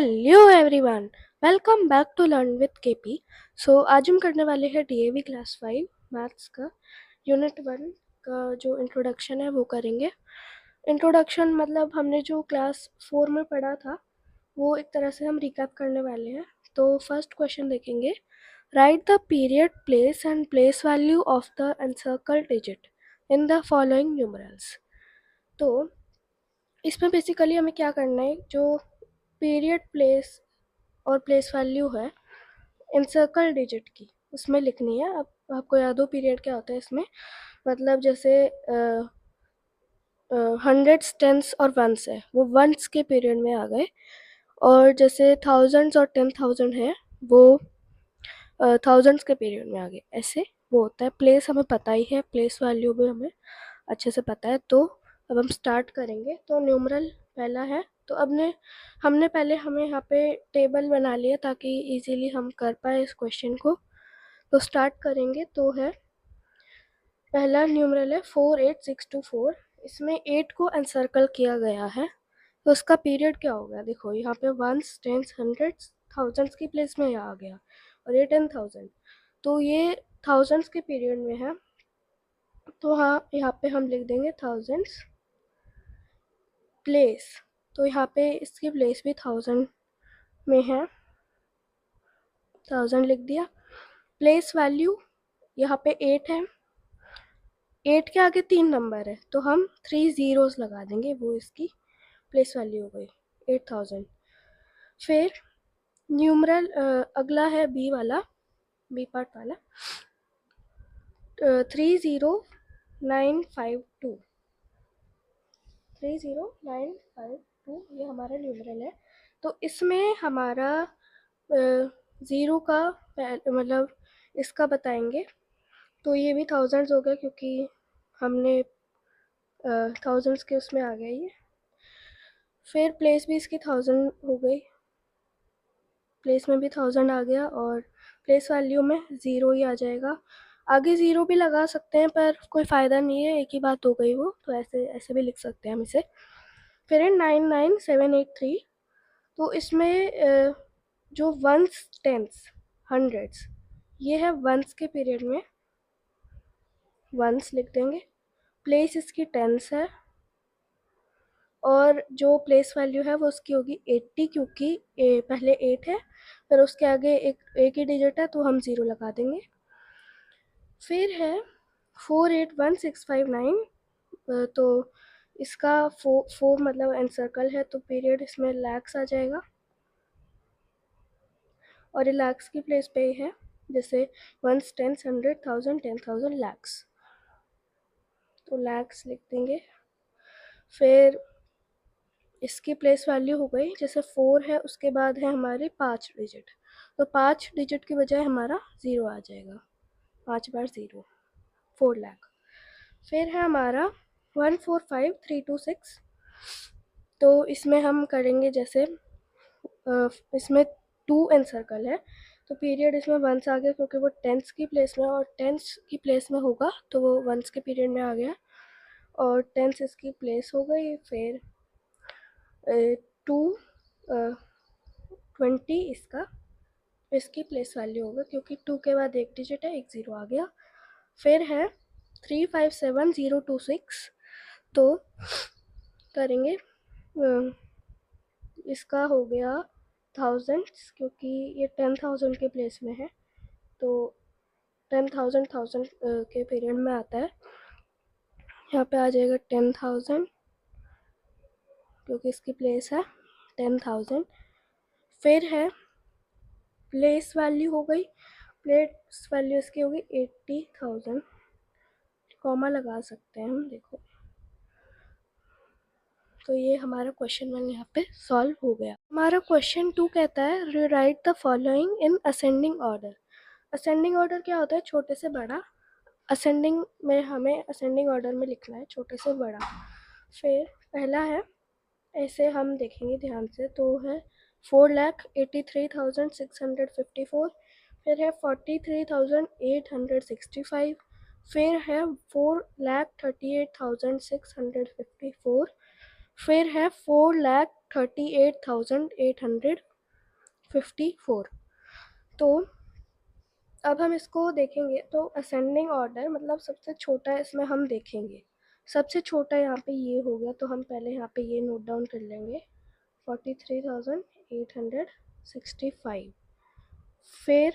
Hello everyone, welcome back to learn with KP. So आज हम करने वाले हैं डीएवी क्लास 5 मैथ्स का यूनिट 1 का जो इंट्रोडक्शन है वो करेंगे। इंट्रोडक्शन मतलब हमने जो क्लास 4 में पढ़ा था वो एक तरह से हम रिकैप करने वाले हैं। तो फर्स्ट क्वेश्चन देखेंगे, right the period, place and place value of the encircled digit in the following numerals. तो इसमें बेसिकली हमें क्या करना है, जो पीरियड, प्लेस और प्लेस वैल्यू है एनसर्कल डिजिट की उसमें लिखनी है। अब आपको याद हो पीरियड क्या होता है इसमें, मतलब जैसे हंड्रेड्स, टेंस और वंस है वो वंस के पीरियड में आ गए, और जैसे थाउजेंड्स और 10,000 है वो थाउजेंड्स के पीरियड में आ गए, ऐसे वो होता है। प्लेस हमें पता ही है, प्लेस वैल्यू भी हमें अच्छे से पता है। तो अब हम स्टार्ट करेंगे। तो न्यूमरल पहला है, तो हमने पहले हमें यहाँ पे टेबल बना लिया ताकि इजीली हम कर पाए इस क्वेश्चन को। तो स्टार्ट करेंगे। तो है पहला न्यूमरल है 48624। इसमें 8 को एनसर्कल किया गया है, तो उसका पीरियड क्या होगा। देखो यहाँ पे वंस, टेंस, हंड्रेड्स, थाउजेंड्स की प्लेस में यहाँ आ गया, और ये 10,000, तो ये थाउजेंड्स के पीरियड में है। तो हाँ, यहाँ पे हम लिख देंगे थाउजेंड्स। प्लेस, तो यहाँ पे इसकी प्लेस भी 1000 में है, 1000 लिख दिया। प्लेस वैल्यू यहाँ पे 8 है, 8 के आगे 3 नंबर है तो हम 3 ज़ीरोज़ लगा देंगे, वो इसकी प्लेस वैल्यू हो गई 8000। फिर न्यूमरल अगला है बी वाला, बी पार्ट वाला, 30952। 30952 ये हमारा न्यूमरल है। तो इसमें हमारा ज़ीरो का मतलब इसका बताएंगे, तो ये भी थाउजेंड्स हो गया क्योंकि हमने थाउजेंड्स के उसमें आ गया ये। फिर प्लेस भी इसकी 1000 हो गई, प्लेस में भी 1000 आ गया, और प्लेस वैल्यू में ज़ीरो ही आ जाएगा। आगे ज़ीरो भी लगा सकते हैं पर कोई फ़ायदा नहीं है, एक ही बात हो गई वो, तो ऐसे ऐसे भी लिख सकते हैं हम इसे। फिर है 99783। तो इसमें जो वंस, टेंस, हंड्रेड्स, ये है वंस के पीरियड में, वंस लिख देंगे। प्लेस इसकी टेंस है, और जो प्लेस वैल्यू है वो उसकी होगी 80, क्योंकि पहले 8 है, फिर उसके आगे एक ही डिजिट है तो हम ज़ीरो लगा देंगे। फिर है 481659। तो इसका फोर मतलब एनसर्कल है, तो पीरियड इसमें लैक्स आ जाएगा, और ये लैक्स की प्लेस पे ही है, जैसे वंस, टेंस, 100, 1000, 10,000, लैक्स, तो लैक्स लिख देंगे। फिर इसकी प्लेस वैल्यू हो गई, जैसे 4 है उसके बाद है हमारे 5 डिजिट, तो 5 डिजिट की बजाय हमारा ज़ीरो आ जाएगा, 5 बार ज़ीरो, 4 लाख। फिर है हमारा 145326। तो इसमें हम करेंगे जैसे इसमें 2 एनसर्कल है, तो पीरियड इसमें वंस आ गया क्योंकि वो टेंस की प्लेस में, और टेंस की प्लेस में होगा तो वो वंस के पीरियड में आ गया, और टेंस इसकी प्लेस हो गई। फिर 220 इसकी प्लेस वैल्यू होगा, क्योंकि 2 के बाद एक डिजिट है, एक ज़ीरो आ गया। फिर है 357026। तो करेंगे इसका हो गया थाउजेंड्स, क्योंकि ये 10,000 के प्लेस में है, तो 10,000 1000 के पीरियड में आता है, यहाँ पे आ जाएगा 10,000 क्योंकि इसकी प्लेस है 10,000। फिर है प्लेस वैल्यू हो गई, प्लेस वैल्यू इसकी होगी 80,000, कॉमा लगा सकते हैं हम, देखो। तो ये हमारा क्वेश्चन 1 यहाँ पे सॉल्व हो गया। हमारा क्वेश्चन 2 कहता है, rewrite the following in ascending order. Ascending order क्या होता है, छोटे से बड़ा। असेंडिंग में हमें असेंडिंग ऑर्डर में लिखना है, छोटे से बड़ा। फिर पहला है, ऐसे हम देखेंगे ध्यान से, तो है 4,83,654। फिर है 43,865। फिर है 4,38,654। फिर है 4,38,854। तो अब हम इसको देखेंगे तो असेंडिंग ऑर्डर मतलब सबसे छोटा इसमें हम देखेंगे। सबसे छोटा यहाँ पे ये हो गया, तो हम पहले यहाँ पे ये नोट डाउन कर लेंगे 43,865। फिर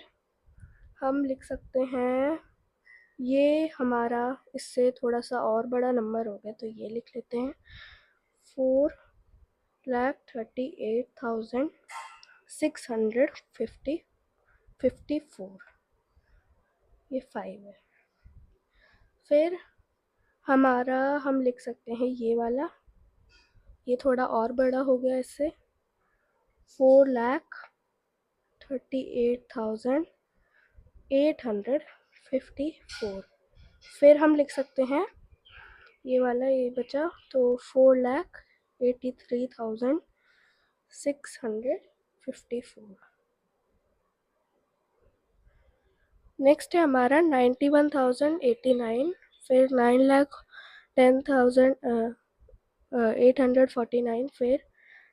हम लिख सकते हैं, ये हमारा इससे थोड़ा सा और बड़ा नंबर हो गया, तो ये लिख लेते हैं 4,38,654। ये 5 है। फिर हमारा हम लिख सकते हैं ये वाला, ये थोड़ा और बड़ा हो गया इससे 4,38,854। फिर हम लिख सकते हैं ये वाला, ये बचा तो 4,83,654। नेक्स्ट है हमारा 91,089। फिर 9,10,849। फिर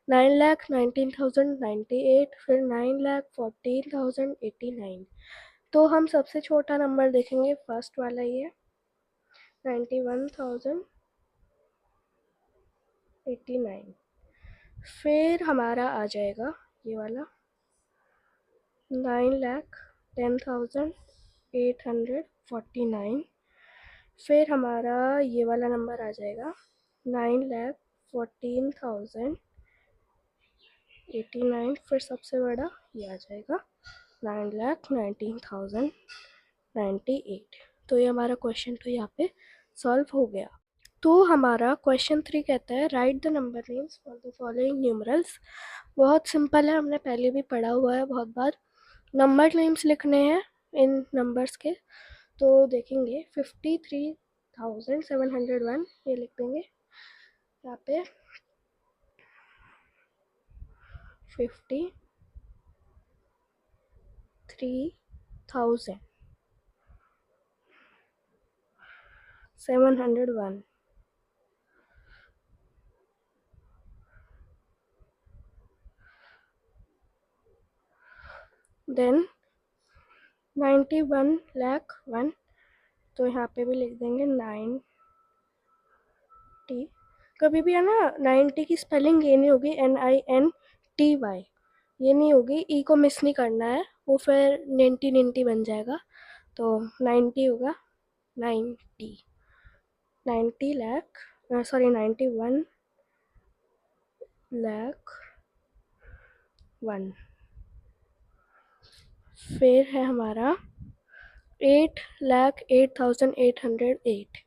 9,19,098। फिर 9,14,089। तो हम सबसे छोटा नंबर देखेंगे, फर्स्ट वाला ये 91,089। फिर हमारा आ जाएगा ये वाला 9,10,849। फिर हमारा ये वाला नंबर आ जाएगा 9,14,089। फिर सबसे बड़ा ये आ जाएगा 9,19,098। तो ये हमारा क्वेश्चन तो यहाँ पे सॉल्व हो गया। तो हमारा क्वेश्चन 3 कहता है right the number names for the following numerals. बहुत सिंपल है, हमने पहले भी पढ़ा हुआ है बहुत बार। नंबर नेम्स लिखने हैं इन नंबर्स के, तो देखेंगे 53,701 ये लिख देंगे यहाँ पे 53,701। देन 91,01,000, तो यहाँ पे भी लिख देंगे 90। कभी भी है ना 90 की स्पेलिंग ये नहीं होगी NINTY, ये नहीं होगी, ई को मिस नहीं करना है, वो फिर निंटी निंटी बन जाएगा। तो 90 होगा 90, 90 लाख, सॉरी 91,01,000। फिर है हमारा 8,08,808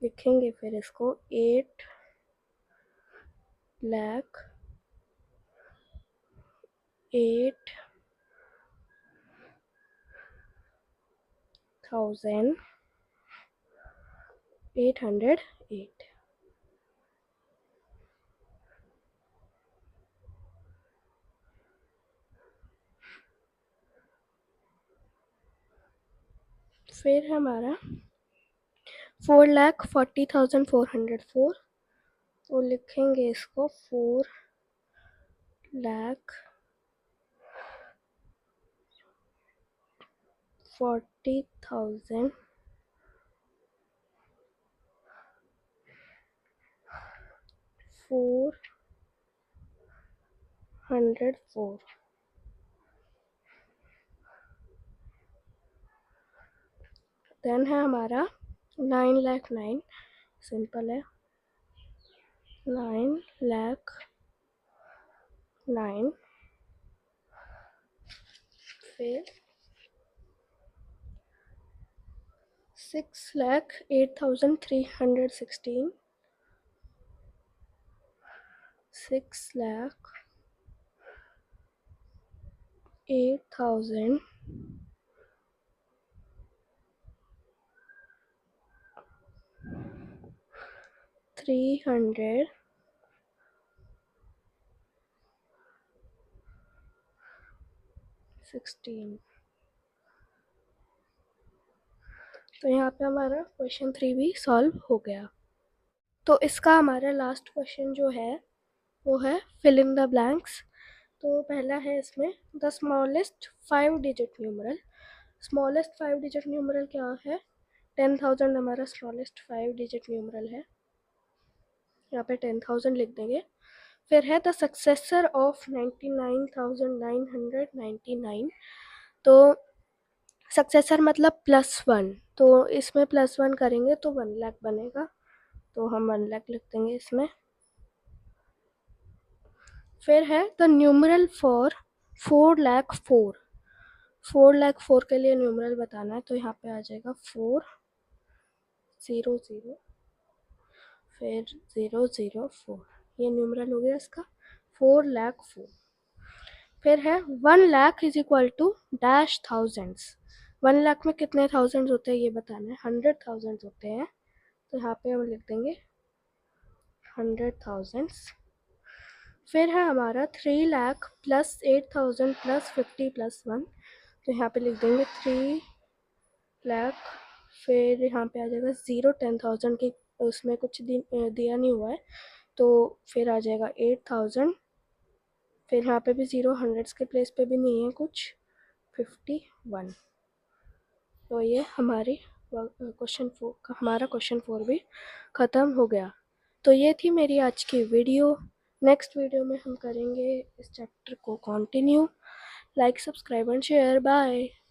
लिखेंगे। फिर इसको 8,08,808। फिर हमारा 4,40,404, तो लिखेंगे इसको 4,40,404। देन है हमारा 9,09,000, सिंपल है 9,09,000। फिर 6,08,316, 6,08,316। तो यहाँ पे हमारा क्वेश्चन 3 भी सॉल्व हो गया। तो इसका हमारा लास्ट क्वेश्चन जो है वो है फिल इन द ब्लैंक्स। तो पहला है इसमें the smallest 5 digit numeral. Smallest 5 digit numeral क्या है? 10,000 हमारा स्मॉलेस्ट 5 डिजिट न्यूमरल है, यहाँ पे 10,000 लिख देंगे। फिर है द सक्सेसर ऑफ 99,999। तो सक्सेसर मतलब +1, तो इसमें +1 करेंगे तो 1 लाख बनेगा, तो हम 1 लाख लिख देंगे इसमें। फिर है द न्यूमरल फॉर 4,04,000। 4,04,000 के लिए न्यूमरल बताना है, तो यहाँ पे आ जाएगा 400 फिर 004, ये न्यूमरल हो गया इसका 4,04,000। फिर है 1 lakh is equal to dash thousands. 1 lakh में कितने थाउजेंड्स होते हैं ये बताना है, 100,000 होते हैं, तो यहाँ पे हम लिख देंगे 100,000। फिर है हमारा 3 लाख प्लस 8,000 प्लस 50 प्लस 1, तो यहाँ पे लिख देंगे 3 लाख। फिर यहाँ पे आ जाएगा 0 10,000 की, उसमें कुछ दिया नहीं हुआ है, तो फिर आ जाएगा 8,000। फिर यहाँ पे भी 0 हंड्रेड्स के प्लेस पे भी नहीं है कुछ, 51। तो ये हमारी हमारा क्वेश्चन 4 भी ख़त्म हो गया। तो ये थी मेरी आज की वीडियो। नेक्स्ट वीडियो में हम करेंगे इस चैप्टर को continue. Like, subscribe and share. Bye.